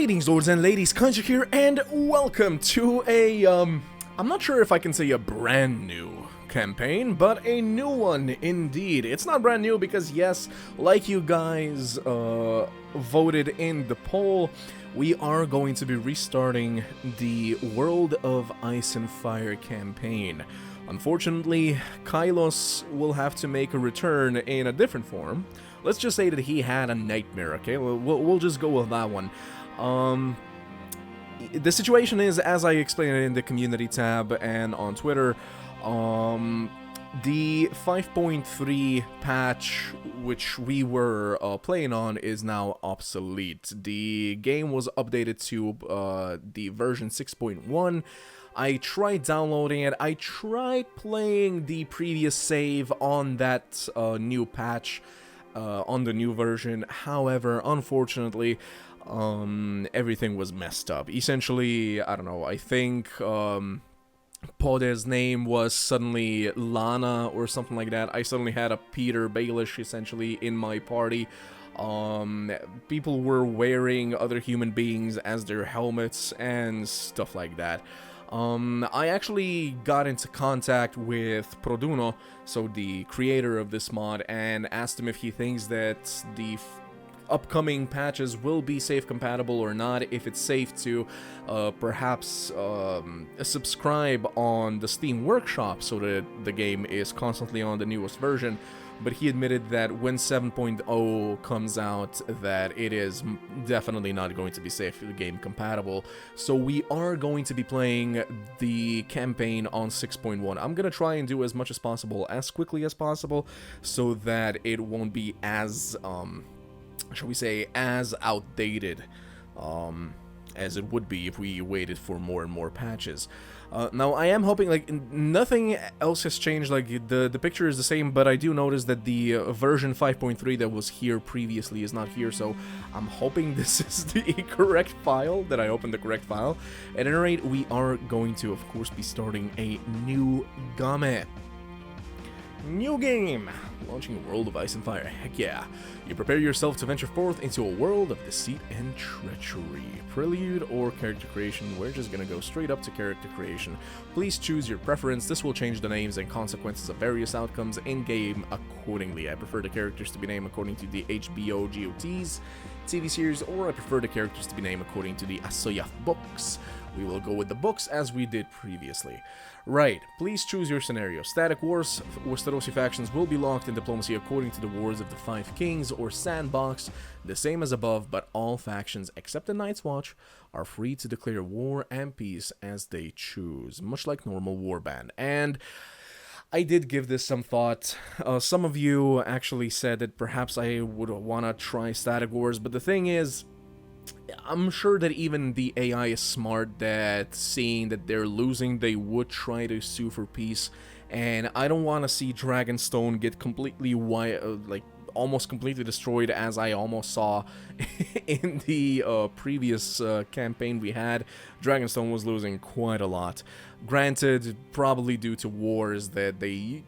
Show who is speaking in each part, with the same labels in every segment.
Speaker 1: Greetings, lords and ladies, Kaiser here, and welcome to a, I'm not sure if I can say a brand new campaign, but a new one indeed. It's not brand new because, yes, like you guys voted in the poll, we are going to be restarting the World of Ice and Fire campaign. Unfortunately, Kylos will have to make a return in a different form. Let's just say that he had a nightmare, okay? We'll just go with that one. The situation is, as I explained it in the community tab and on Twitter, the 5.3 patch which we were playing on is now obsolete. The game was updated to the version 6.1. I tried downloading it, I tried playing the previous save on that new patch, on the new version. However, unfortunately, everything was messed up. Essentially, I don't know, I think Pod's name was suddenly Lana or something like that. I suddenly had a Peter Baelish essentially in my party. People were wearing other human beings as their helmets and stuff like that. I actually got into contact with Produno, so the creator of this mod, and asked him if he thinks that the upcoming patches will be safe compatible or not, if it's safe to perhaps subscribe on the Steam Workshop so that the game is constantly on the newest version. But he admitted that when 7.0 comes out, that it is definitely not going to be safe game compatible. So we are going to be playing the campaign on 6.1. I'm gonna try and do as much as possible, as quickly as possible, so that it won't be as shall we say, as outdated as it would be if we waited for more and more patches. Now, I am hoping, like, nothing else has changed, like, the picture is the same, but I do notice that the version 5.3 that was here previously is not here, so I'm hoping this is the correct file, that I opened the correct file. At any rate, we are going to, of course, be starting a new game. New game! Launching World of Ice and Fire. Heck yeah. You prepare yourself to venture forth into a world of deceit and treachery. Prelude or character creation? We're just gonna go straight up to character creation. Please choose your preference. This will change the names and consequences of various outcomes in-game accordingly. I prefer the characters to be named according to the HBO GOT's TV series, or I prefer the characters to be named according to the AWOIAF books. We will go with the books as we did previously. Right, please choose your scenario. Static Wars, Westerosi factions will be locked in diplomacy according to the Wars of the Five Kings, or Sandbox, the same as above, but all factions except the Night's Watch are free to declare war and peace as they choose, much like normal Warband. And I did give this some thought. Some of you actually said that perhaps I would want to try Static Wars, but the thing is, I'm sure that even the AI is smart, that seeing that they're losing, they would try to sue for peace, and I don't want to see Dragonstone get completely almost completely destroyed, as I almost saw in the previous campaign we had. Dragonstone was losing quite a lot. Granted, probably due to wars that they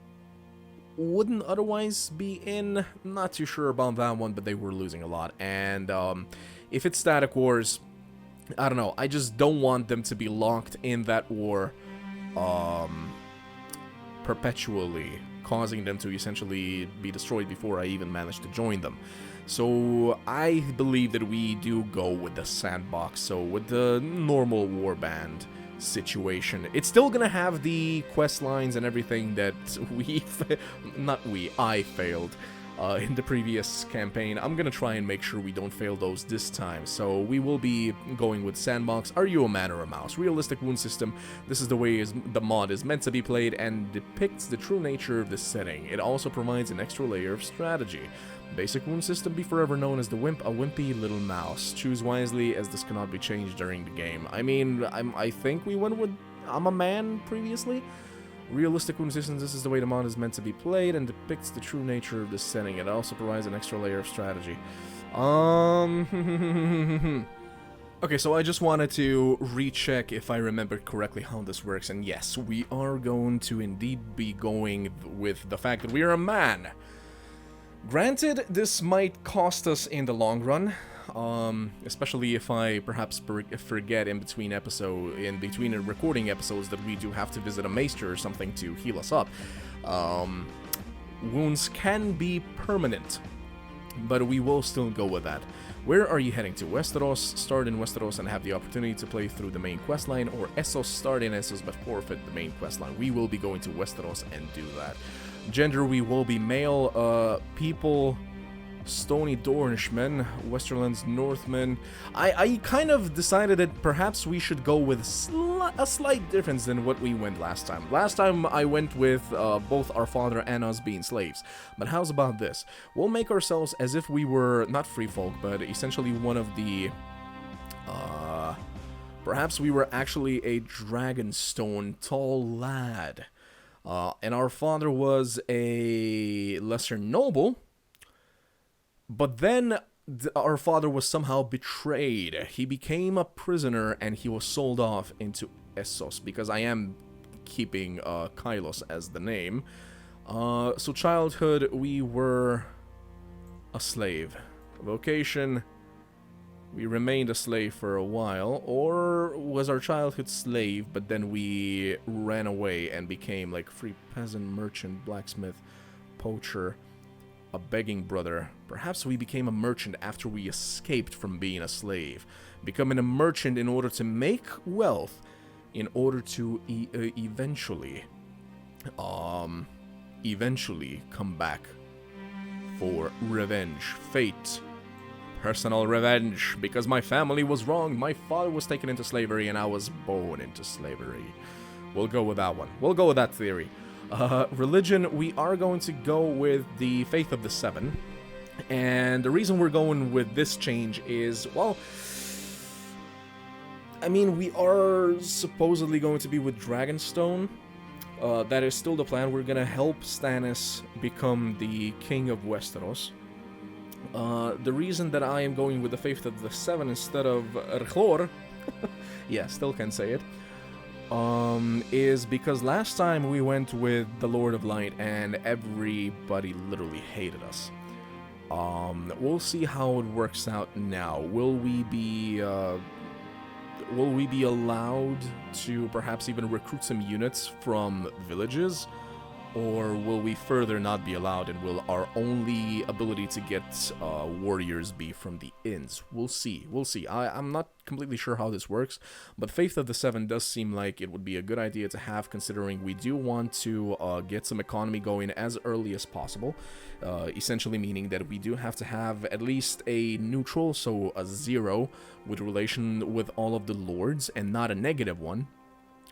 Speaker 1: wouldn't otherwise be in. Not too sure about that one, but they were losing a lot. And if it's Static Wars, I don't know, I just don't want them to be locked in that war perpetually, causing them to essentially be destroyed before I even manage to join them. So I believe that we do go with the Sandbox, so with the normal Warband situation. It's still gonna have the quest lines and everything that I failed in the previous campaign. I'm gonna try and make sure we don't fail those this time. So we will be going with Sandbox. Are you a man or a mouse? Realistic wound system. This is the way the mod is meant to be played and depicts the true nature of this setting. It also provides an extra layer of strategy. Basic wound system, be forever known as the Wimp, a wimpy little mouse. Choose wisely, as this cannot be changed during the game. I mean, I think we went with I'm a man previously. Realistic wound systems, this is the way the mod is meant to be played and depicts the true nature of this setting. It also provides an extra layer of strategy. Okay, so I just wanted to recheck if I remembered correctly how this works, and yes, we are going to indeed be going with the fact that we are a man. Granted, this might cost us in the long run. especially if I perhaps forget in between recording episodes that we do have to visit a maester or something to heal us up. Wounds can be permanent, but we will still go with that. Where are you heading to? Westeros? Start in Westeros and have the opportunity to play through the main questline, or Essos? Start in Essos but forfeit the main questline. We will be going to Westeros and do that. Gender, we will be male. People, Stony Dornishmen, Westerlands Northmen. I kind of decided that perhaps we should go with a slight difference than what we went last time. Last time I went with both our father and us being slaves. But how's about this? We'll make ourselves as if we were not free folk, but essentially one of the... perhaps we were actually a Dragonstone tall lad. And our father was a lesser noble. But then our father was somehow betrayed. He became a prisoner and he was sold off into Essos, because I am keeping Kylos as the name. So childhood, we were a slave. Vocation, we remained a slave for a while, or was our childhood slave, but then we ran away and became like free peasant, merchant, blacksmith, poacher, a begging brother. Perhaps we became a merchant after we escaped from being a slave, becoming a merchant in order to make wealth, in order to eventually come back for revenge, fate, personal revenge, because my family was wronged. My father was taken into slavery and I was born into slavery. We'll go with that one. We'll go with that theory. Religion, we are going to go with the Faith of the Seven. And the reason we're going with this change is, well, I mean, we are supposedly going to be with Dragonstone. That is still the plan. We're gonna help Stannis become the king of Westeros. The reason that I am going with the Faith of the Seven instead of R'hllor, yeah, still can say it, is because last time we went with the Lord of Light and everybody literally hated us. We'll see how it works out now. Will we be allowed to perhaps even recruit some units from villages? Or will we further not be allowed, and will our only ability to get warriors be from the inns? We'll see. We'll see. I'm not completely sure how this works, but Faith of the Seven does seem like it would be a good idea to have, considering we do want to get some economy going as early as possible. Essentially meaning that we do have to have at least a neutral, so a 0, with relation with all of the lords, and not a negative one,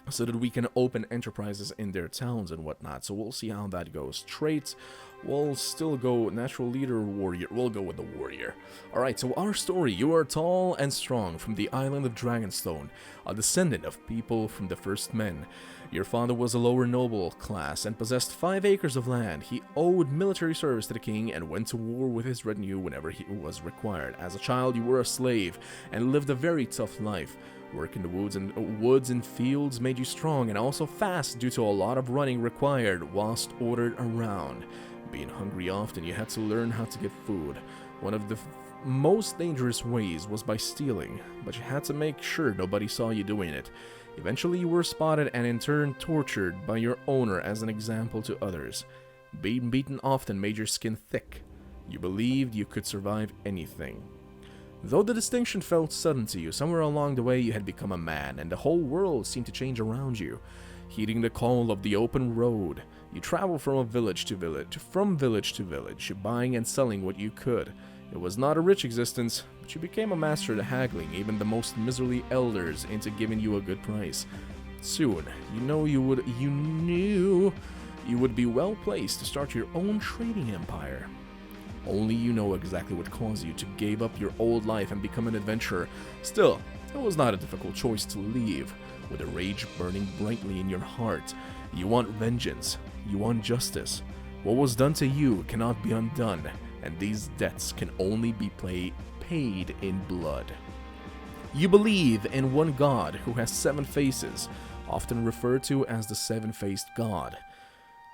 Speaker 1: so that we can open enterprises in their towns and whatnot. So we'll see how that goes. Traits, we'll still go natural leader, warrior. We'll go with the warrior. Alright, so our story. You are tall and strong, from the island of Dragonstone, a descendant of people from the first men. Your father was a lower noble class and possessed 5 acres of land. He owed military service to the king and went to war with his retinue whenever he was required. As a child, you were a slave and lived a very tough life. Work in the woods and fields made you strong and also fast due to a lot of running required whilst ordered around. Being hungry often, you had to learn how to get food. One of the most dangerous ways was by stealing, but you had to make sure nobody saw you doing it. Eventually you were spotted and in turn tortured by your owner as an example to others. Being beaten often made your skin thick. You believed you could survive anything. Though the distinction felt sudden to you, somewhere along the way you had become a man, and the whole world seemed to change around you. Heeding the call of the open road, you traveled from village to village, buying and selling what you could. It was not a rich existence, but you became a master at haggling even the most miserly elders into giving you a good price. Soon, you knew you would be well placed to start your own trading empire. Only you know exactly what caused you to give up your old life and become an adventurer. Still, it was not a difficult choice to leave, with a rage burning brightly in your heart. You want vengeance. You want justice. What was done to you cannot be undone, and these debts can only be paid in blood. You believe in one God who has 7 faces, often referred to as the Seven-Faced God.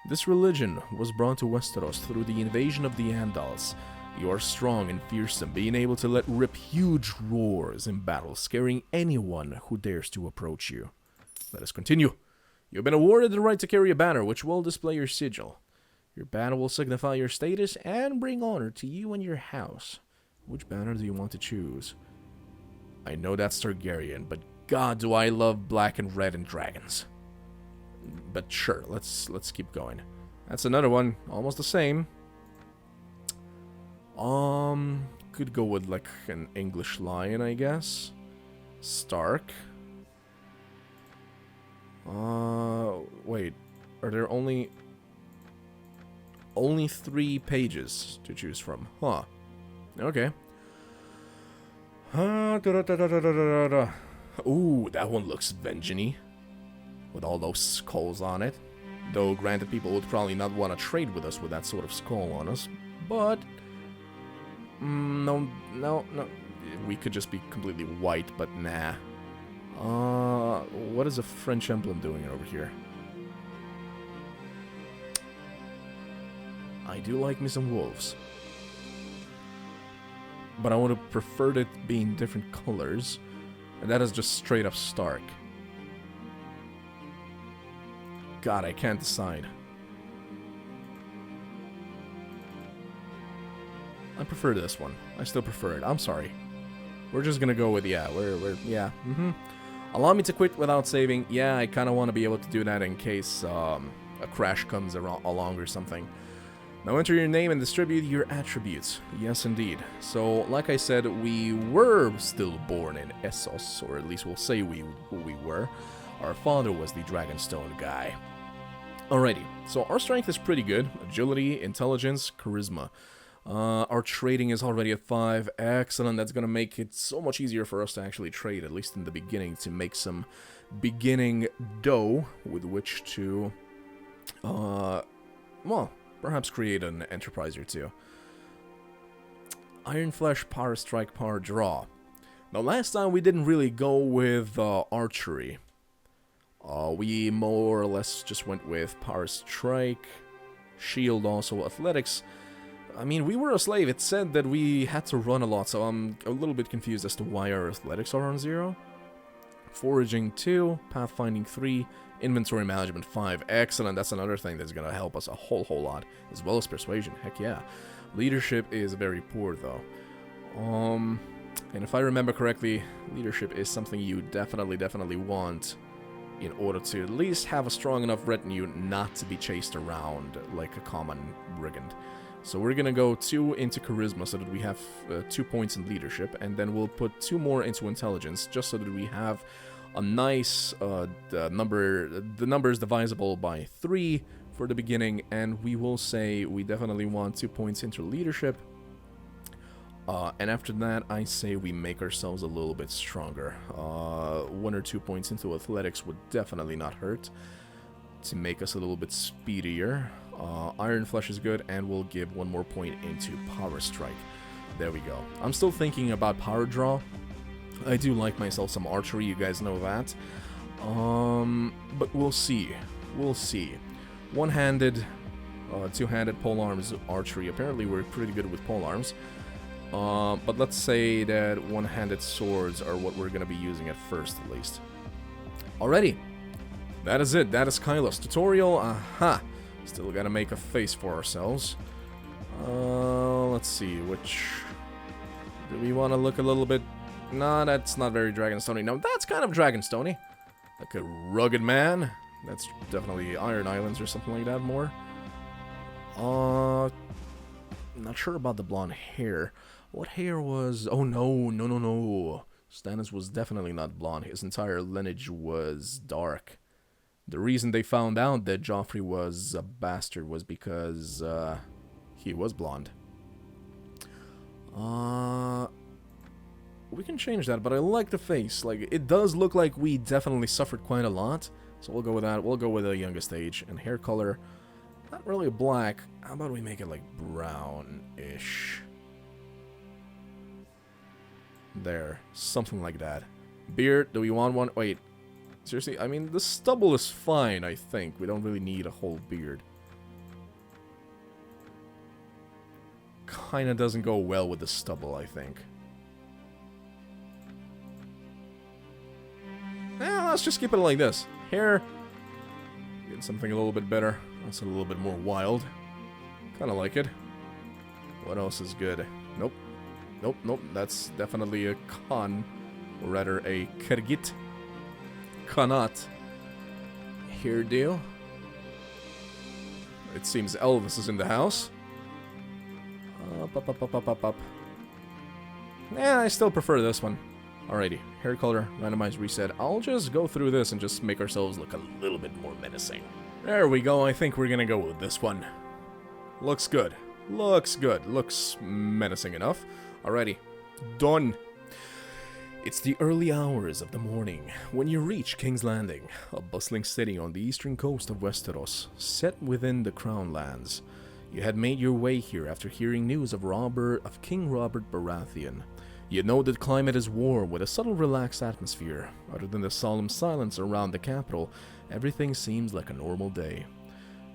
Speaker 1: This religion was brought to Westeros through the invasion of the Andals. You are strong and fearsome, being able to let rip huge roars in battle, scaring anyone who dares to approach you. Let us continue. You have been awarded the right to carry a banner, which will display your sigil. Your banner will signify your status and bring honor to you and your house. Which banner do you want to choose? I know that's Targaryen, but God, do I love black and red and dragons. But sure, let's keep going. That's another one, almost the same. Could go with like an English lion, I guess. Stark. Wait, are there only 3 pages to choose from? Huh. Okay. Ooh, that one looks vengeance-y, with all those skulls on it. Though, granted, people would probably not want to trade with us with that sort of skull on us. But no. We could just be completely white, but nah. What is a French emblem doing over here? I do like me some wolves. But I would have preferred it being different colors. And that is just straight up Stark. God, I can't decide. I prefer this one. I still prefer it. I'm sorry. We're just gonna go with, yeah, yeah. Allow me to quit without saving. Yeah, I kind of want to be able to do that in case a crash comes along or something. Now enter your name and distribute your attributes. Yes, indeed. So, like I said, we were still born in Essos, or at least we'll say who we were. Our father was the Dragonstone guy. Alrighty, so our strength is pretty good. Agility, intelligence, charisma. Our trading is already at 5. Excellent, that's going to make it so much easier for us to actually trade, at least in the beginning, to make some beginning dough with which to, well, perhaps create an enterprise or two. Iron Flesh, Power Strike, Power Draw. Now, last time we didn't really go with archery. We more or less just went with Power Strike, Shield also, Athletics. I mean, we were a slave. It said that we had to run a lot, so I'm a little bit confused as to why our Athletics are on 0. Foraging 2, Pathfinding 3, Inventory Management 5. Excellent, that's another thing that's going to help us a whole lot, as well as Persuasion. Heck yeah. Leadership is very poor, though. And if I remember correctly, leadership is something you definitely want in order to at least have a strong enough retinue not to be chased around like a common brigand. So we're gonna go 2 into charisma so that we have 2 points in leadership, and then we'll put 2 more into intelligence just so that we have a nice the number is divisible by 3 for the beginning, and we will say we definitely want 2 points into leadership. And after that, I say we make ourselves a little bit stronger. 1 or 2 points into athletics would definitely not hurt to make us a little bit speedier. Iron Flesh is good, and we'll give 1 more point into Power Strike. There we go. I'm still thinking about Power Draw. I do like myself some archery, you guys know that. But we'll see. We'll see. One-handed, two-handed polearms archery. Apparently we're pretty good with polearms. But let's say that one-handed swords are what we're going to be using at first, at least. Alrighty. That is it. That is Kylos. Tutorial. Aha. Still got to make a face for ourselves. Let's see. Which... do we want to look a little bit... nah, that's not very Dragonstone-y. No, that's kind of Dragonstone-y. Like a rugged man. That's definitely Iron Islands or something like that more. Not sure about the blonde hair. What hair was... oh, no. Stannis was definitely not blonde. His entire lineage was dark. The reason they found out that Joffrey was a bastard was because he was blonde. We can change that, but I like the face. Like, it does look like we definitely suffered quite a lot. So we'll go with that. We'll go with the youngest age. And hair color, not really black. How about we make it like brown-ish? There, something like that. Beard, do we want one? Wait, seriously? I mean, the stubble is fine, I think. We don't really need a whole beard. kinda doesn't go well with the stubble, I think. Let's just keep it like this. Here, get something a little bit better. That's a little bit more wild. Kinda like it. What else is good? Nope. Nope, nope. That's definitely a Khan. Or rather, a Kyrgyz. Khanat. Hairdo. It seems Elvis is in the house. Up. Yeah, I still prefer this one. Alrighty, hair color, randomized reset. I'll just go through this and just make ourselves look a little bit more menacing. There we go, I think we're gonna go with this one. Looks good. Looks good. Looks menacing enough. Alrighty, done. It's the early hours of the morning when you reach King's Landing, a bustling city on the eastern coast of Westeros, set within the Crown Lands. You had made your way here after hearing news of King Robert Baratheon. You know that the climate is warm with a subtle relaxed atmosphere. Other than the solemn silence around the capital, everything seems like a normal day.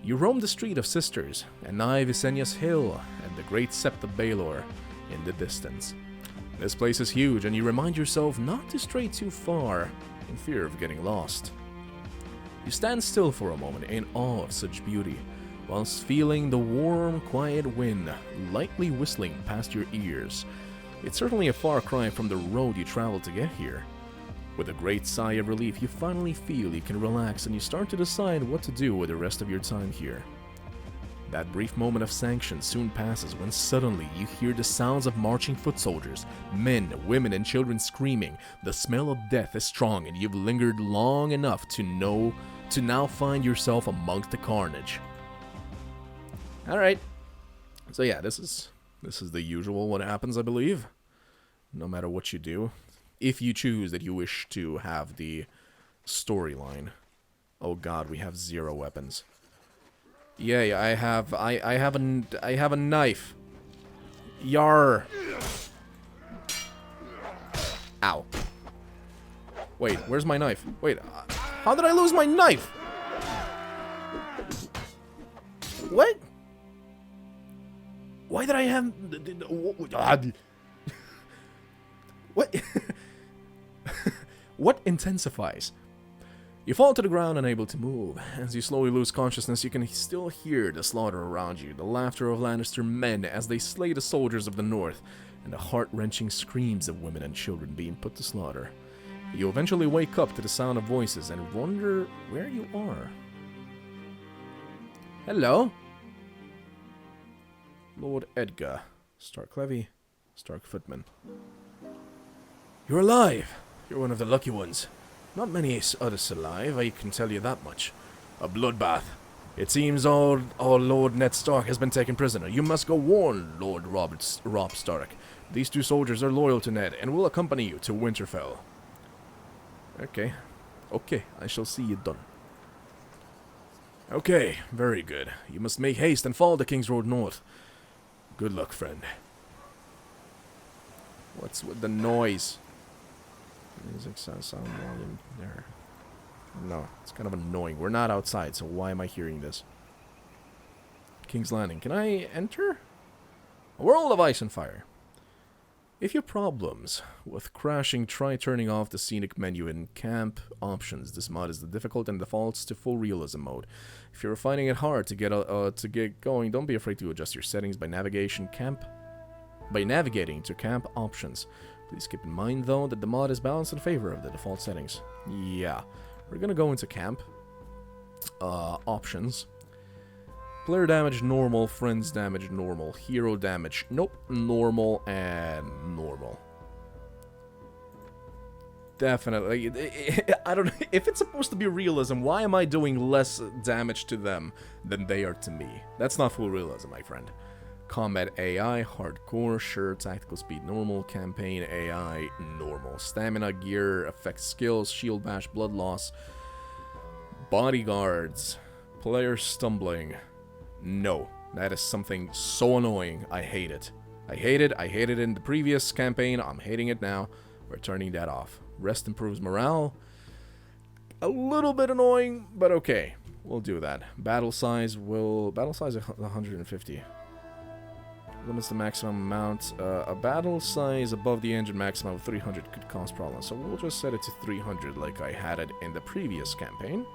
Speaker 1: You roam the Street of Sisters, and nigh Visenya's Hill, and the great Sept of Baelor in the distance. This place is huge, and you remind yourself not to stray too far, in fear of getting lost. You stand still for a moment in awe of such beauty, whilst feeling the warm, quiet wind lightly whistling past your ears. It's certainly a far cry from the road you traveled to get here. With a great sigh of relief, you finally feel you can relax and you start to decide what to do with the rest of your time here. That brief moment of sanction soon passes when suddenly you hear the sounds of marching foot soldiers, men, women, and children screaming. The smell of death is strong and you've lingered long enough to now find yourself amongst the carnage. Alright, so yeah, this is the usual what happens, I believe. No matter what you do. If you choose that you wish to have the storyline. Oh god, we have 0 weapons. Yeah, I have a knife. Yar. Ow. Wait, where's my knife? Wait, how did I lose my knife? What? Why did I have... What? What intensifies? You fall to the ground unable to move. As you slowly lose consciousness, you can still hear the slaughter around you, the laughter of Lannister men as they slay the soldiers of the north, and the heart-wrenching screams of women and children being put to slaughter. You eventually wake up to the sound of voices and wonder where you are. Hello? Lord Edgar. Stark Levy. Stark Footman. You're alive! You're one of the lucky ones. Not many others alive, I can tell you that much. A bloodbath. It seems our Lord Ned Stark has been taken prisoner. You must go warn Lord Robb Stark. These 2 soldiers are loyal to Ned and will accompany you to Winterfell. Okay. Okay, I shall see you done. Okay, very good. You must make haste and follow the King's Road north. Good luck, friend. What's with the noise? Music sound volume there. No, it's kind of annoying. We're not outside, so why am I hearing this? King's Landing. Can I enter? A world of ice and fire. If you have problems with crashing, try turning off the scenic menu in camp options. This mod is the difficult and defaults to full realism mode. If you're finding it hard to get going, don't be afraid to adjust your settings by navigating to camp options. Please keep in mind though that the mod is balanced in favor of the default settings. Yeah, we're gonna go into camp options. Player damage, normal. Friends damage, normal. Hero damage, nope. Normal and normal. Definitely. I don't know. If it's supposed to be realism, why am I doing less damage to them than they are to me? That's not full realism, my friend. Combat AI, hardcore, sure. Tactical speed, normal. Campaign AI, normal. Stamina, gear, effect skills, shield bash, blood loss. Bodyguards. Player stumbling. No, that is something so annoying. I hate it. I hate it in the previous campaign. I'm hating it now. We're turning that off. Rest improves morale. A little bit annoying, but okay. We'll do that. Battle size 150. Limits the maximum amount. A battle size above the engine maximum of 300 could cause problems. So we'll just set it to 300 like I had it in the previous campaign.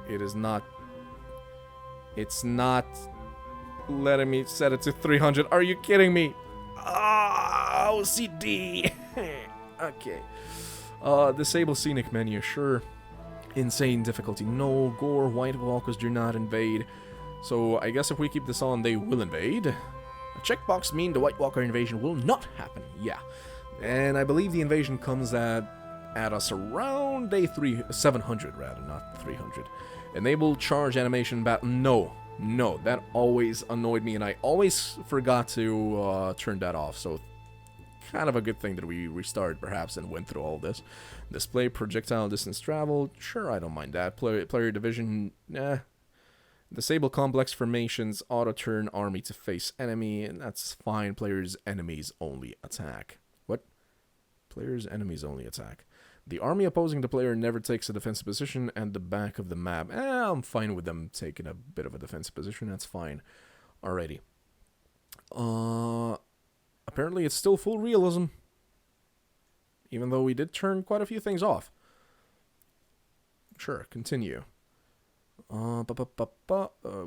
Speaker 1: It is not... It's not letting me set it to 300. Are you kidding me? Ah, OCD. Okay. Disable scenic menu, sure. Insane difficulty, no. Gore, White Walkers do not invade. So I guess if we keep this on, they will invade. A checkbox mean the White Walker invasion will not happen. Yeah. And I believe the invasion comes at us around day 700 rather, not 300. Enable charge animation battle. No, that always annoyed me, and I always forgot to turn that off. So kind of a good thing that we restarted perhaps and went through all this. Display projectile distance travel. Sure, I don't mind that. Player division. Disable complex formations. Auto turn army to face enemy, and that's fine. Players enemies only attack. What? Players enemies only attack. The army opposing the player never takes a defensive position at the back of the map. I'm fine with them taking a bit of a defensive position. That's fine. Alrighty. Apparently it's still full realism. Even though we did turn quite a few things off. Sure, continue. We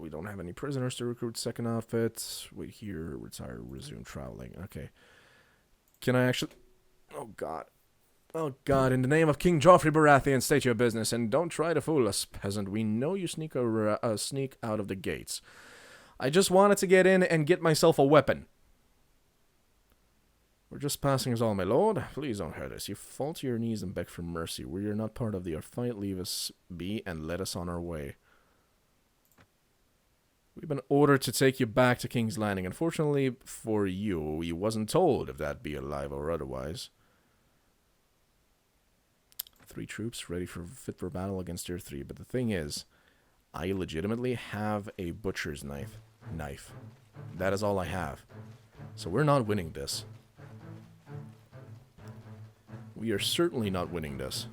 Speaker 1: don't have any prisoners to recruit. Second outfit. Wait here. Retire. Resume traveling. Okay. Can I actually... Oh, God. Oh, God. In the name of King Joffrey Baratheon, state your business, and don't try to fool us, peasant. We know you sneak out of the gates. I just wanted to get in and get myself a weapon. We're just passing us all, my lord. Please don't hurt us. You fall to your knees and beg for mercy. We are not part of your fight. Leave us be and let us on our way. We've been ordered to take you back to King's Landing. Unfortunately for you, we wasn't told if that'd be alive or otherwise. 3 troops ready for fit for battle against tier 3. But the thing is, I legitimately have a butcher's knife. That is all I have. So we're not winning this. We are certainly not winning this.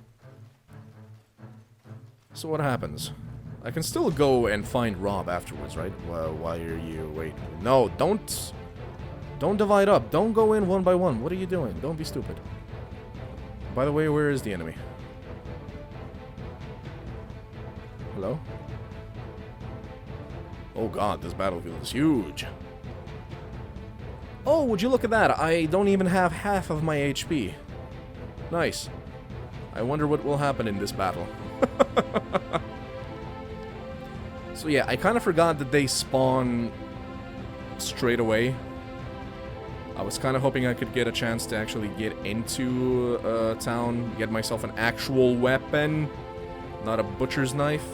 Speaker 1: So what happens? I can still go and find Robb afterwards, right? Well, why are you... Wait. No, don't divide up. Don't go in one by one. What are you doing? Don't be stupid. By the way, where is the enemy? Hello? Oh god, this battlefield is huge. Oh, would you look at that? I don't even have half of my HP. Nice. I wonder what will happen in this battle. So yeah, I kind of forgot that they spawn straight away. I was kind of hoping I could get a chance to actually get into town, get myself an actual weapon, not a butcher's knife.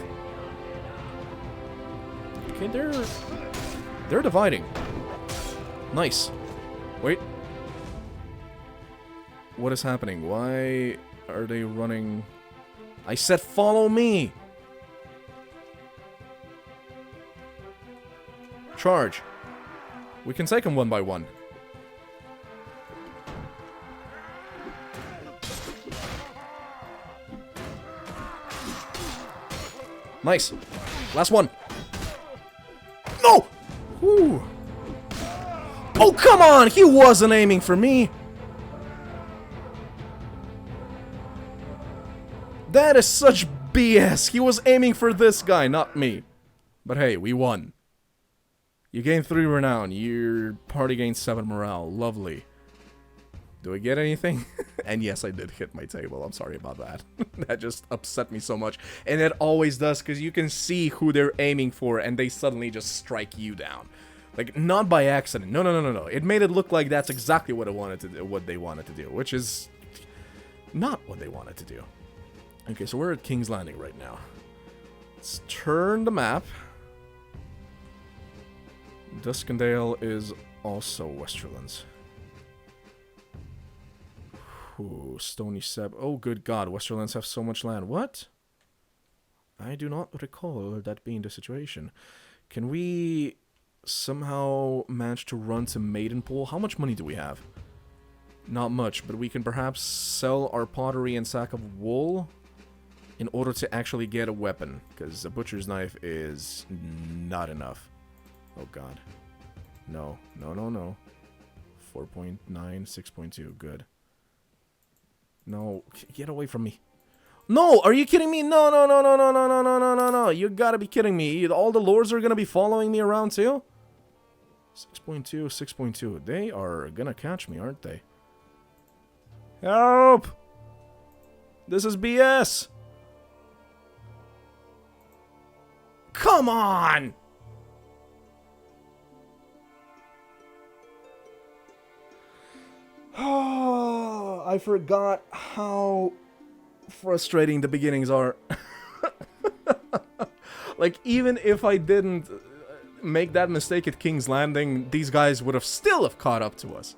Speaker 1: Okay, they're dividing. Nice. Wait. What is happening? Why are they running? I said follow me! Charge. We can take them one by one. Nice. Last one. No! Whew. Oh, come on! He wasn't aiming for me! That is such BS. He was aiming for this guy, not me. But hey, we won. You gained 3 renown. Your party gained 7 morale. Lovely. Do I get anything? And yes, I did hit my table. I'm sorry about that. That just upset me so much. And it always does, because you can see who they're aiming for, and they suddenly just strike you down. Like, not by accident. No. It made it look like that's exactly what they wanted to do, which is not what they wanted to do. Okay, so we're at King's Landing right now. Let's turn the map. Duskendale is also Westerlands. Ooh, Stony Seb. Oh, good God, Westerlands have so much land. What? I do not recall that being the situation. Can we somehow manage to run to Maidenpool? How much money do we have? Not much, but we can perhaps sell our pottery and sack of wool in order to actually get a weapon, because a butcher's knife is not enough. Oh god. No. No, no, no. 4.9, 6.2. Good. No. Get away from me. No! Are you kidding me? No, no, no, no, no, no, no, no, no, no, no. You gotta be kidding me. All the lords are gonna be following me around too? 6.2, 6.2. They are gonna catch me, aren't they? Help! This is BS! Come on! Oh, I forgot how frustrating the beginnings are. Like, even if I didn't make that mistake at King's Landing, these guys would have still caught up to us.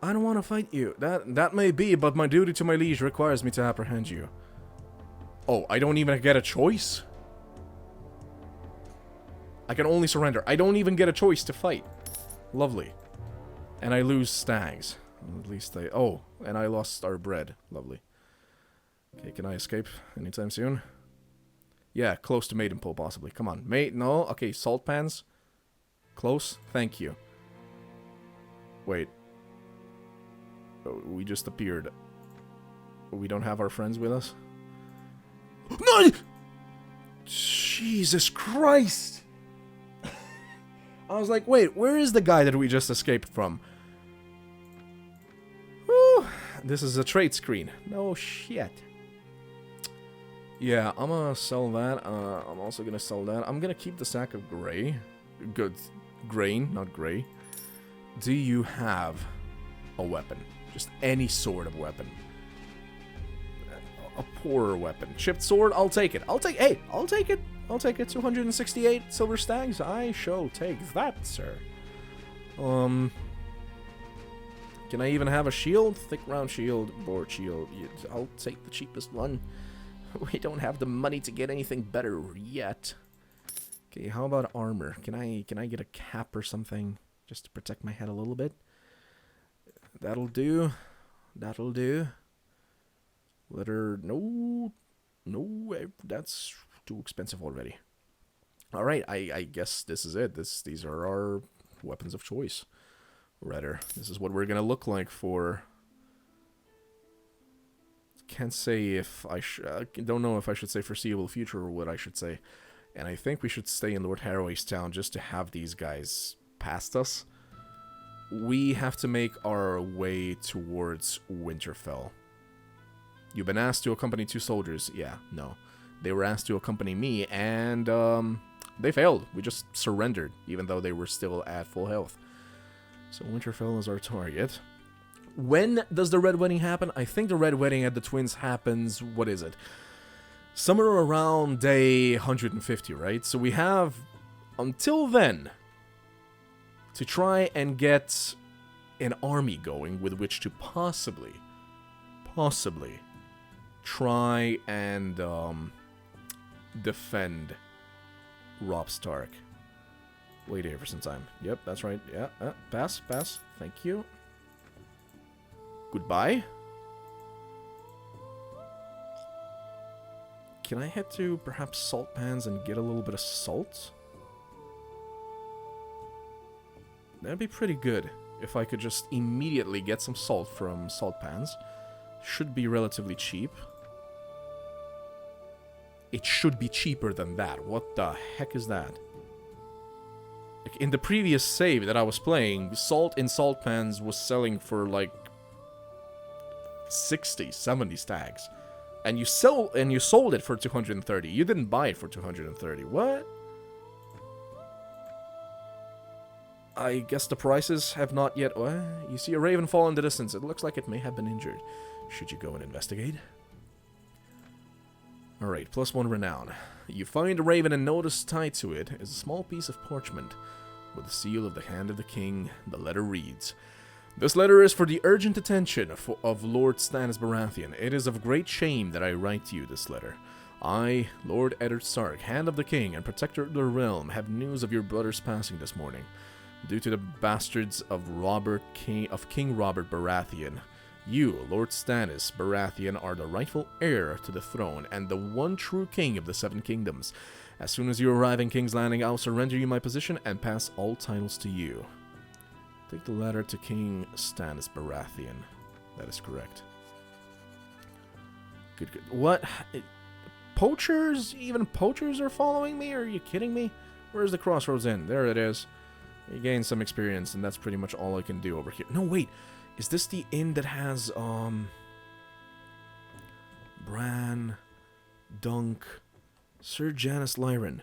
Speaker 1: I don't want to fight you. That may be, but my duty to my liege requires me to apprehend you. Oh, I don't even get a choice? I can only surrender. I don't even get a choice to fight. Lovely. And I lose stags. At least I... Oh, and I lost our bread. Lovely. Okay, can I escape anytime soon? Yeah, close to maiden pull, possibly. Come on. No? Okay, salt pans. Close? Thank you. Wait. Oh, we just appeared. We don't have our friends with us? No! Jesus Christ! I was like, wait, where is the guy that we just escaped from? Whew. This is a trade screen. No shit. Yeah, I'm gonna sell that. I'm also gonna sell that. I'm gonna keep the sack of gray. Good. Grain, not gray. Do you have a weapon? Just any sort of weapon. A poorer weapon. Chipped sword, I'll take it. I'll take it. I'll take it. 268 silver stags. I shall take that, sir. Can I even have a shield? Thick round shield, board shield. I'll take the cheapest one. We don't have the money to get anything better yet. Okay, how about armor? Can I get a cap or something just to protect my head a little bit? That'll do. That'll do. Letter, no, that's too expensive already. Alright, I guess this is it. These are our weapons of choice. Rather, this is what we're gonna look like for... Can't say if I don't know if I should say foreseeable future or what I should say. And I think we should stay in Lord Harroway's town just to have these guys past us. We have to make our way towards Winterfell. You've been asked to accompany 2 soldiers. Yeah, no. They were asked to accompany me, and they failed. We just surrendered, even though they were still at full health. So Winterfell is our target. When does the Red Wedding happen? I think the Red Wedding at the Twins happens, what is it? Somewhere around day 150, right? So we have until then to try and get an army going with which to possibly try and defend Robb Stark. Wait here for some time. Yep, that's right. Yeah, pass. Thank you. Goodbye. Can I head to perhaps salt pans and get a little bit of salt? That'd be pretty good if I could just immediately get some salt from salt pans. Should be relatively cheap. It should be cheaper than that. What the heck is that? Like in the previous save that I was playing, salt in salt pans was selling for like 60, 70 stags. And you sold it for 230. You didn't buy it for 230. What? I guess the prices have not yet... you see a raven fall in the distance. It looks like it may have been injured. Should you go and investigate? Alright, +1 renown. You find a raven and notice tied to it is a small piece of parchment with the seal of the hand of the king. The letter reads, "This letter is for the urgent attention of Lord Stannis Baratheon. It is of great shame that I write to you this letter. I, Lord Eddard Stark, Hand of the King and Protector of the Realm, have news of your brother's passing this morning. Due to the bastards of King Robert Baratheon, You, Lord Stannis Baratheon, are the rightful heir to the throne and the one true king of the Seven Kingdoms. As soon as you arrive in King's Landing, I'll surrender you my position and pass all titles to you. Take the ladder to King Stannis Baratheon. That is correct. Good, good. What? Poachers? Even poachers are following me? Are you kidding me? Where's the Crossroads Inn? There it is. You gain some experience, and that's pretty much all I can do over here. No, wait. Is this the inn that has, Bran, Dunk, Sir Janis Lyron?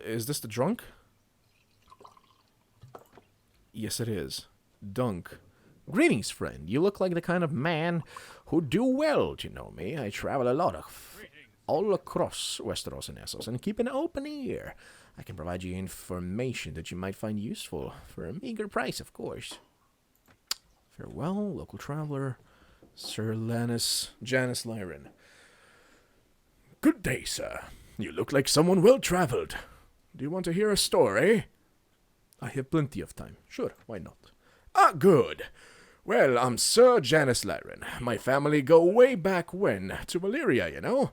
Speaker 1: Is this the drunk? Yes, it is. Dunk. Greetings, friend. You look like the kind of man who'd do well to know me. I travel a lot all across Westeros and Essos and keep an open ear. I can provide you information that you might find useful, for a meager price, of course. Farewell, local traveler, Sir Janis Lyron. Good day, sir. You look like someone well-traveled. Do you want to hear a story? I have plenty of time. Sure, why not? Ah, good. Well, I'm Sir Janis Lyron. My family go way back when, to Valyria, you know.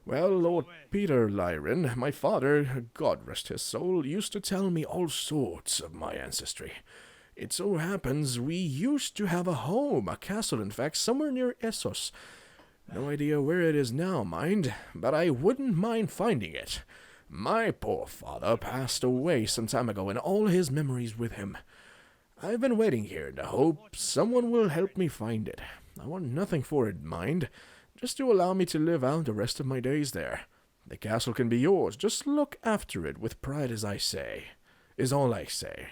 Speaker 1: Well, Lord Peter Lyron, my father, God rest his soul, used to tell me all sorts of my ancestry. It so happens we used to have a home, a castle, in fact, somewhere near Essos. No idea where it is now, mind, but I wouldn't mind finding it. My poor father passed away some time ago, and all his memories with him. I've been waiting here in the hope someone will help me find it. I want nothing for it, mind. Just to allow me to live out the rest of my days there. The castle can be yours. Just look after it with pride, as I say. Is all I say.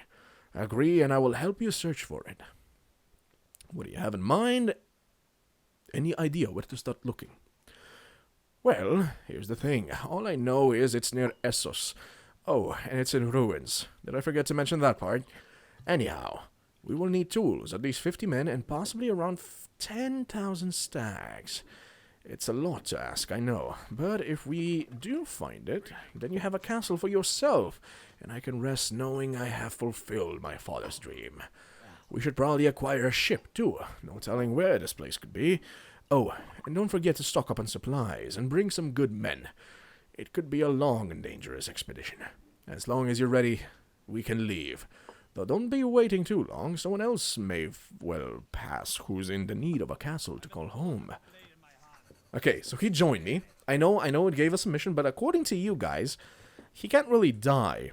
Speaker 1: Agree, and I will help you search for it. What do you have in mind? Any idea where to start looking? Well, here's the thing. All I know is it's near Essos. Oh, and it's in ruins. Did I forget to mention that part? Anyhow, we will need tools, at least 50 men, and possibly around 10,000 stags. It's a lot to ask, I know, but if we do find it, then you have a castle for yourself, and I can rest knowing I have fulfilled my father's dream. We should probably acquire a ship, too. No telling where this place could be. Oh, and don't forget to stock up on supplies, and bring some good men. It could be a long and dangerous expedition. As long as you're ready, we can leave. Though don't be waiting too long, someone else may, well, pass who's in the need of a castle to call home. Okay, so he joined me. I know it gave us a mission, but according to you guys, he can't really die.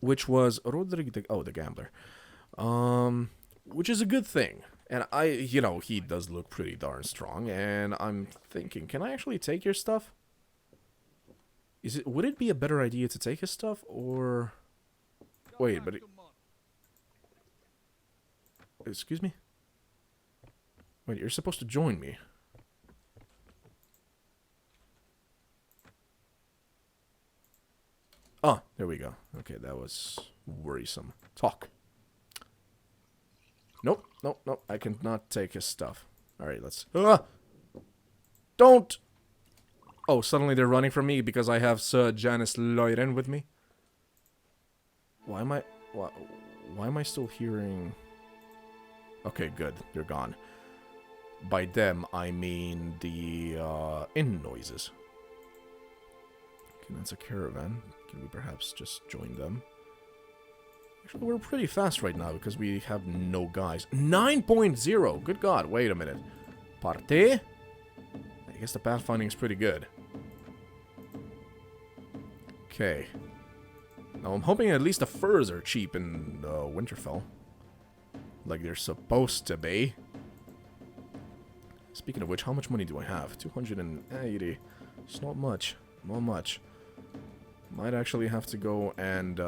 Speaker 1: Which was Roderick, the gambler. Which is a good thing. And he does look pretty darn strong, and I'm thinking, can I actually take your stuff? Would it be a better idea to take his stuff, or... Wait, but... Excuse me? Wait, you're supposed to join me. Oh, there we go. Okay, that was worrisome. Talk. Nope, nope, nope. I cannot take his stuff. Alright, let's... Don't! Oh, suddenly they're running from me because I have Sir Janis Lyron with me? Why am I still hearing... Okay, good. They're gone. By them, I mean the inn noises. Okay, that's a caravan. Can we perhaps just join them? Actually, we're pretty fast right now because we have no guys. 9.0! Good God, wait a minute. Parte? I guess the pathfinding is pretty good. Okay. Now I'm hoping at least the furs are cheap in Winterfell. Like they're supposed to be. Speaking of which, how much money do I have? 280. It's not much. Not much. Might actually have to go and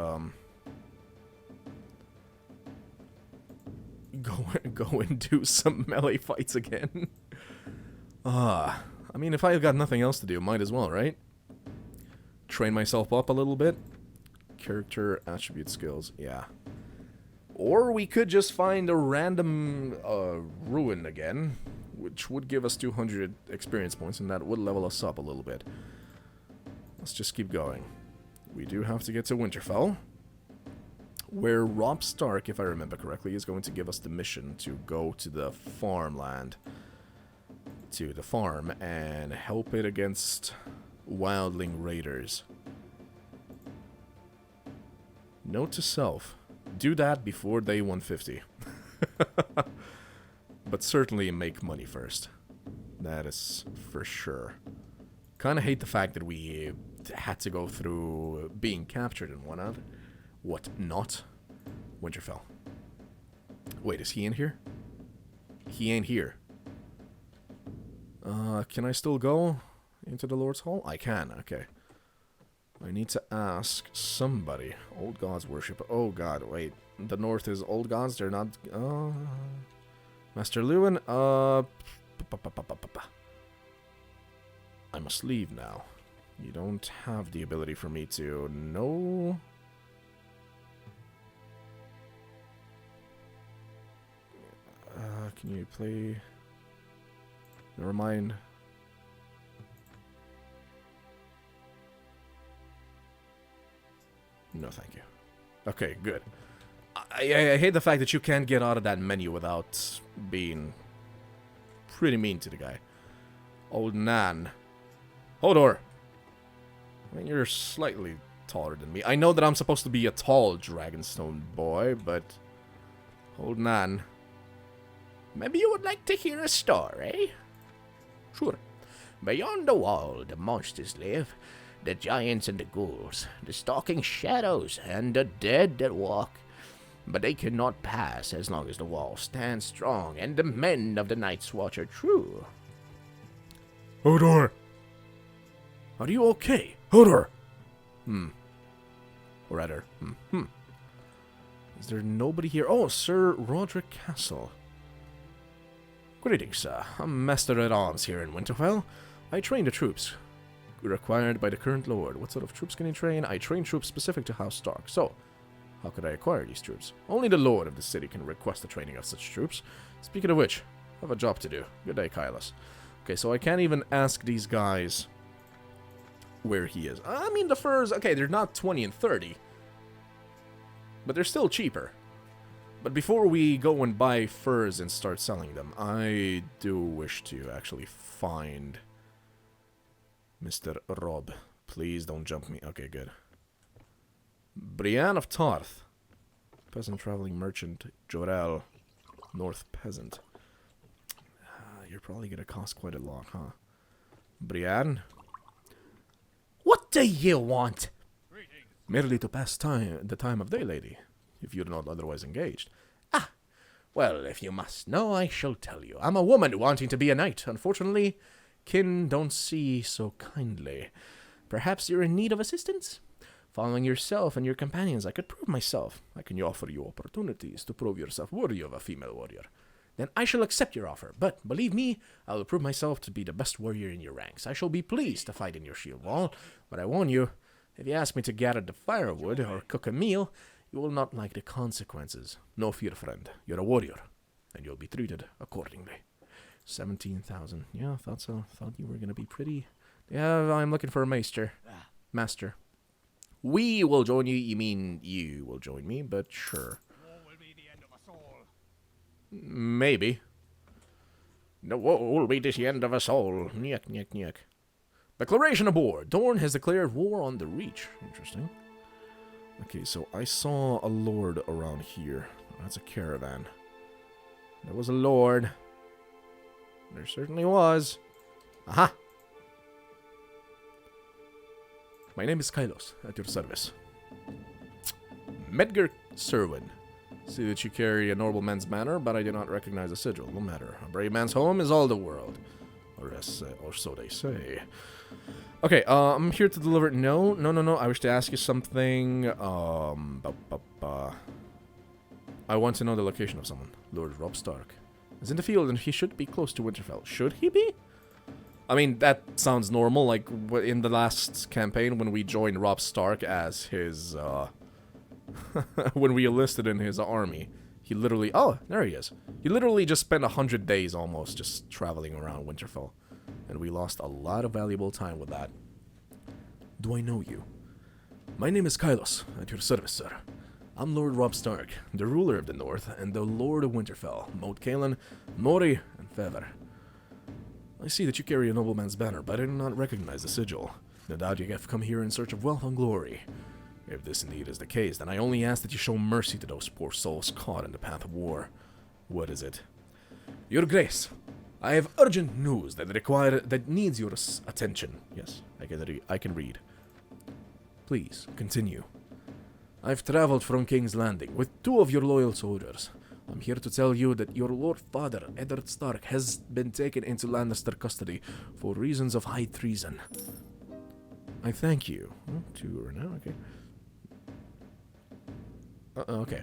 Speaker 1: go and do some melee fights again. I mean, if I've got nothing else to do, might as well, right? Train myself up a little bit. Character attribute skills, yeah. Or we could just find a random ruin again, which would give us 200 experience points, and that would level us up a little bit. Let's just keep going. We do have to get to Winterfell. where Robb Stark, if I remember correctly, is going to give us the mission to go to the farmland, to the farm, and help it against wildling raiders. Note to self, do that before day 150. But certainly make money first. That is for sure. Kinda hate the fact that we had to go through being captured and whatnot. What not? Winterfell. Wait, is he in here? He ain't here. Can I still go into the Lord's Hall? I can, okay. I need to ask somebody. Old gods worship. Oh god, wait. The north is old gods, they're not... Master Lewin, I must leave now. You don't have the ability for me to know... can you play... Never mind. No, thank you. Okay, good. I hate the fact that you can't get out of that menu without being pretty mean to the guy. Old Nan. Hodor! I mean, you're slightly taller than me. I know that I'm supposed to be a tall Dragonstone boy, but... Old Nan.
Speaker 2: Maybe you would like to hear a story?
Speaker 1: Sure.
Speaker 2: Beyond the wall, the monsters live. The giants and the ghouls, the stalking shadows, and the dead that walk. But they cannot pass as long as the wall stands strong and the men of the Night's Watch are true.
Speaker 1: Hodor! Are you okay? Hodor! Or rather, Is there nobody here? Oh, Sir Roderick Castle. Greetings, sir. I'm Master-at-Arms here in Winterfell. I train the troops required by the current lord. What sort of troops can you train? I train troops specific to House Stark. So, how could I acquire these troops? Only the lord of the city can request the training of such troops. Speaking of which, I have a job to do. Good day, Kylos. Okay, so I can't even ask these guys where he is. I mean, the furs, okay, they're not 20 and 30. But they're still cheaper. But before we go and buy furs and start selling them, I do wish to actually find Mr. Robb. Please don't jump me. Okay, good. Brienne of Tarth. Peasant traveling merchant. Jorel. North peasant. You're probably gonna cost quite a lot, huh? Brienne?
Speaker 2: What do you want?
Speaker 1: Merely to pass the time of day, lady. If you're not otherwise engaged.
Speaker 2: Ah, well, if you must know, I shall tell you. I'm a woman wanting to be a knight. Unfortunately, kin don't see so kindly. Perhaps you're in need of assistance? Following yourself and your companions, I could prove myself. I can offer you opportunities to prove yourself worthy of a female warrior. Then I shall accept your offer, but believe me, I will prove myself to be the best warrior in your ranks. I shall be pleased to fight in your shield wall, but I warn you, if you ask me to gather the firewood or cook a meal, you will not like the consequences. No fear, friend. You're a warrior, and you'll be treated accordingly. 17,000. Yeah, I thought so. Thought you were gonna be pretty. Yeah, I'm looking for a maester. Master. We will join you. You mean you will join me, but sure.
Speaker 3: Will be the end of us all.
Speaker 2: Maybe.
Speaker 3: The war will be the end of us all.
Speaker 2: Nyek, nyek, nyek. Declaration aboard. Dorne has declared war on the Reach. Interesting.
Speaker 1: Okay, so I saw a lord around here. That's a caravan.
Speaker 2: There was a lord. There certainly was. Aha!
Speaker 1: My name is Kylos, at your service.
Speaker 2: Medgar Serwyn.
Speaker 1: See that you carry a nobleman's banner, but I do not recognize a sigil. No matter.
Speaker 2: A brave man's home is all the world.
Speaker 1: Or so they say. Okay, I'm here to deliver... No. I wish to ask you something. I want to know the location of someone. Lord Robb Stark is in the field, and he should be close to Winterfell. Should he be? I mean, that sounds normal. Like, in the last campaign, when we joined Robb Stark as his, when we enlisted in his army, he literally... Oh, there he is. He literally just spent 100 days almost just traveling around Winterfell. And we lost a lot of valuable time with that. Do I know you? My name is Kylos, at your service, sir.
Speaker 2: I'm Lord Robb Stark, the ruler of the North, and the Lord of Winterfell, Moat Caelan, Mori, and Feather. I see that you carry a nobleman's banner, but I do not recognize the sigil. No doubt you have come here in search of wealth and glory. If this indeed is the case, then I only ask that you show mercy to those poor souls caught in the path of war. What is it? Your Grace, I have urgent news that needs your attention. Yes, I can read. Please, continue. I've traveled from King's Landing with 2 of your loyal soldiers. I'm here to tell you that your Lord Father, Eddard Stark, has been taken into Lannister custody for reasons of high treason. I thank you. 2 right now, okay. Okay.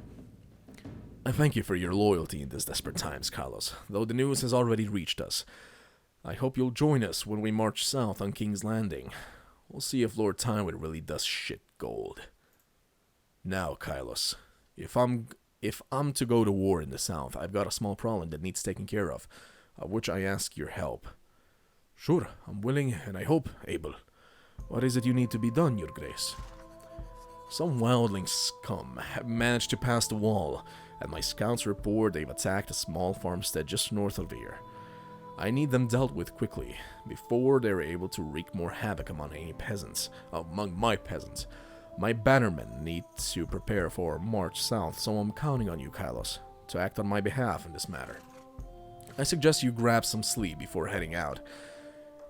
Speaker 2: I thank you for your loyalty in these desperate times, Kylos, though the news has already reached us. I hope you'll join us when we march south on King's Landing. We'll see if Lord Tywin really does shit gold. Now, Kylos, if I'm to go to war in the south, I've got a small problem that needs taken care of which I ask your help. Sure, I'm willing and I hope able. What is it you need to be done, your grace? Some wildling scum have managed to pass the wall, and my scouts report they've attacked a small farmstead just north of here. I need them dealt with quickly, before they're able to wreak more havoc among my peasants. My bannermen need to prepare for a march south, so I'm counting on you, Kylos, to act on my behalf in this matter. I suggest you grab some sleep before heading out.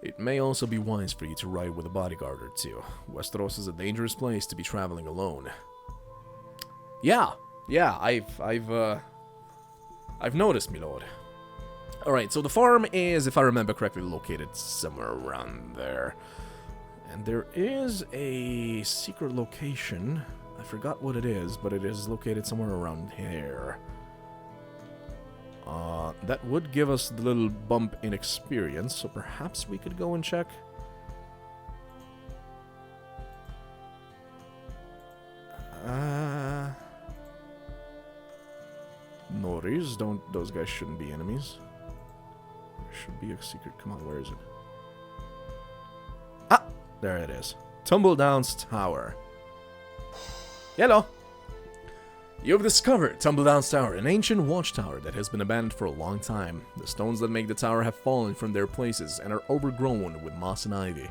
Speaker 2: It may also be wise for you to ride with a bodyguard or 2. Westeros is a dangerous place to be traveling alone. Yeah, I've noticed, my lord. Alright, so the farm is, if I remember correctly, located somewhere around there. And there is a secret location. I forgot what it is, but it is located somewhere around here. That would give us the little bump in experience, so perhaps we could go and check. Norries, those guys shouldn't be enemies. There should be a secret, come on, where is it? Ah, there it is. Tumbledown's Tower. Hello! You've discovered Tumbledown's Tower, an ancient watchtower that has been abandoned for a long time. The stones that make the tower have fallen from their places and are overgrown with moss and ivy.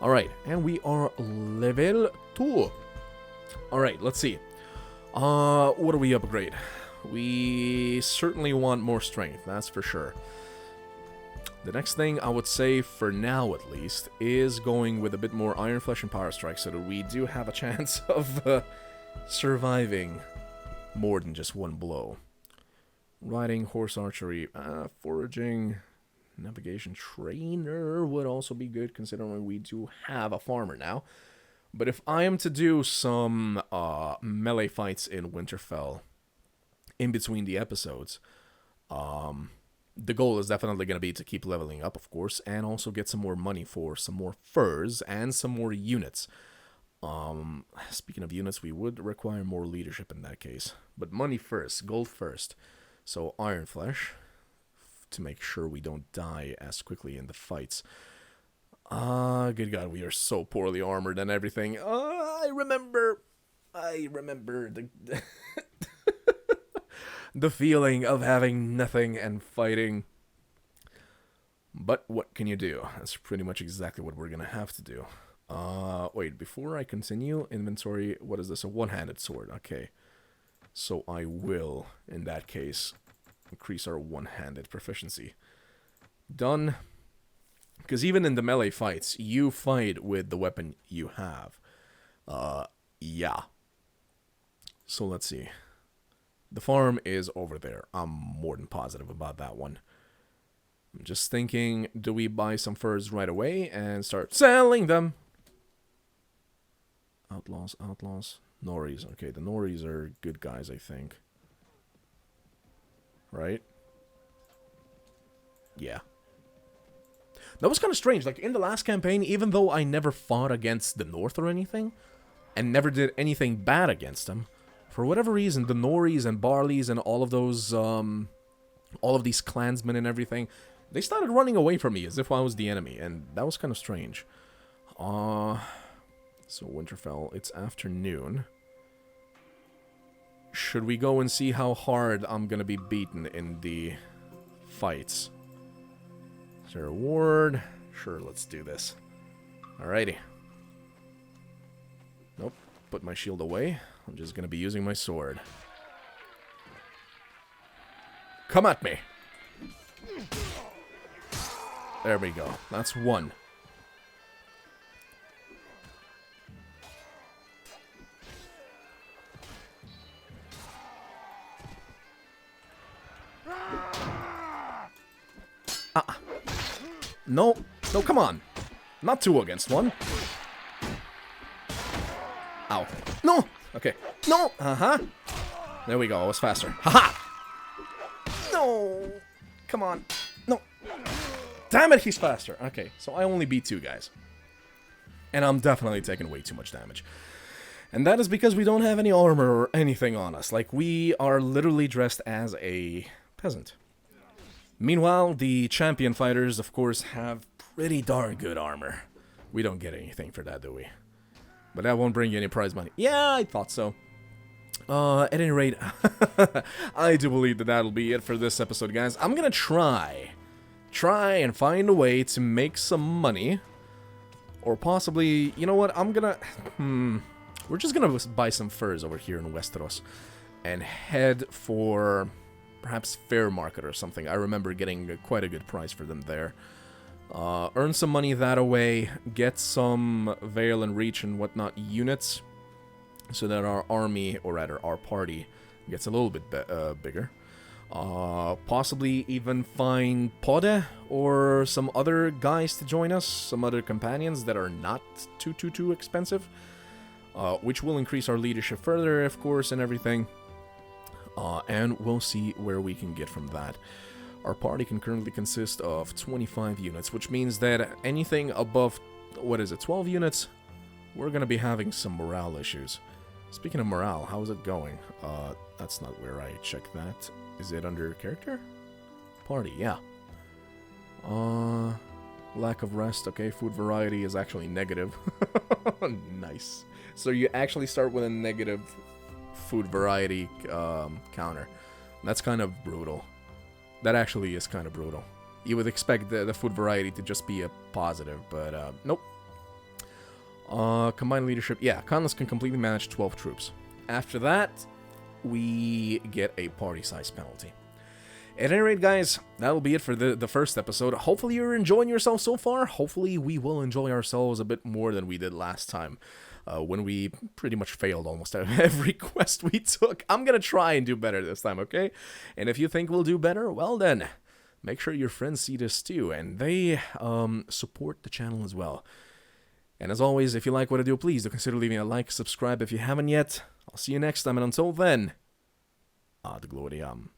Speaker 2: Alright, and we are level 2. Alright, let's see. What do we upgrade? We certainly want more strength, that's for sure. The next thing I would say, for now at least, is going with a bit more Iron Flesh and Power Strike so that we do have a chance of surviving more than just one blow. Riding, horse archery, foraging, navigation trainer would also be good considering we do have a farmer now. But if I am to do some melee fights in Winterfell in between the episodes, the goal is definitely going to be to keep leveling up, of course, and also get some more money for some more furs and some more units. Speaking of units, we would require more leadership in that case. But money first, gold first. So Iron Flesh, to make sure we don't die as quickly in the fights. Good God, we are so poorly armored and everything. I remember the the feeling of having nothing and fighting. But what can you do? That's pretty much exactly what we're gonna have to do. Wait, before I continue, inventory, what is this? A one-handed sword, okay. So I will, in that case, increase our one-handed proficiency. Done. Because even in the melee fights, you fight with the weapon you have. Yeah. So let's see. The farm is over there. I'm more than positive about that one. I'm just thinking, do we buy some furs right away and start selling them? Outlaws. Norries. Okay, the Norries are good guys, I think. Right? Yeah. That was kind of strange. Like, in the last campaign, even though I never fought against the North or anything, and never did anything bad against them, for whatever reason, the Norries and Barleys and all of those, all of these clansmen and everything, they started running away from me as if I was the enemy, and that was kind of strange. So Winterfell, it's afternoon.
Speaker 1: should we go and see how hard I'm gonna be beaten in the fights? Is there a reward? Sure, let's do this. Alrighty. Nope, put my shield away. I'm just gonna be using my sword. Come at me! There we go. That's one. No. No, come on. Not 2 against 1. Ow. No! Okay. No! Uh-huh. There we go. I was faster. Haha! No! Come on. No. Damn it, he's faster. Okay, so I only beat 2 guys. And I'm definitely taking way too much damage. And that is because we don't have any armor or anything on us. Like, we are literally dressed as a peasant. Meanwhile, the champion fighters, of course, have pretty darn good armor. We don't get anything for that, do we? But that won't bring you any prize money. Yeah, I thought so. At any rate, I do believe that that'll be it for this episode, guys. I'm gonna try and find a way to make some money. Or possibly, you know what, I'm gonna... We're just gonna buy some furs over here in Westeros. And head for... perhaps Fair Market or something. I remember getting quite a good price for them there. Earn some money that way, get some Veil and Reach and whatnot units, so that our army, or rather our party, gets a little bit bigger. Possibly even find Pode or some other guys to join us, some other companions that are not too expensive, which will increase our leadership further, of course, and everything. And we'll see where we can get from that. Our party can currently consist of 25 units, which means that anything above, 12 units, we're going to be having some morale issues. Speaking of morale, how is it going? That's not where I check that. Is it under character? Party, yeah. Lack of rest, okay, food variety is actually negative. Nice. So you actually start with a negative food variety counter. That's kind of brutal. That actually is kind of brutal. You would expect the food variety to just be a positive, but nope. Combined leadership. Yeah, Kylos can completely manage 12 troops. After that, we get a party size penalty. At any rate, guys, that'll be it for the first episode. Hopefully you're enjoying yourself so far. Hopefully we will enjoy ourselves a bit more than we did last time. When we pretty much failed almost every quest we took. I'm gonna try and do better this time, okay? And if you think we'll do better, well then, make sure your friends see this too, and they support the channel as well. And as always, if you like what I do, please do consider leaving a like, subscribe if you haven't yet. I'll see you next time, and until then, ad gloriam.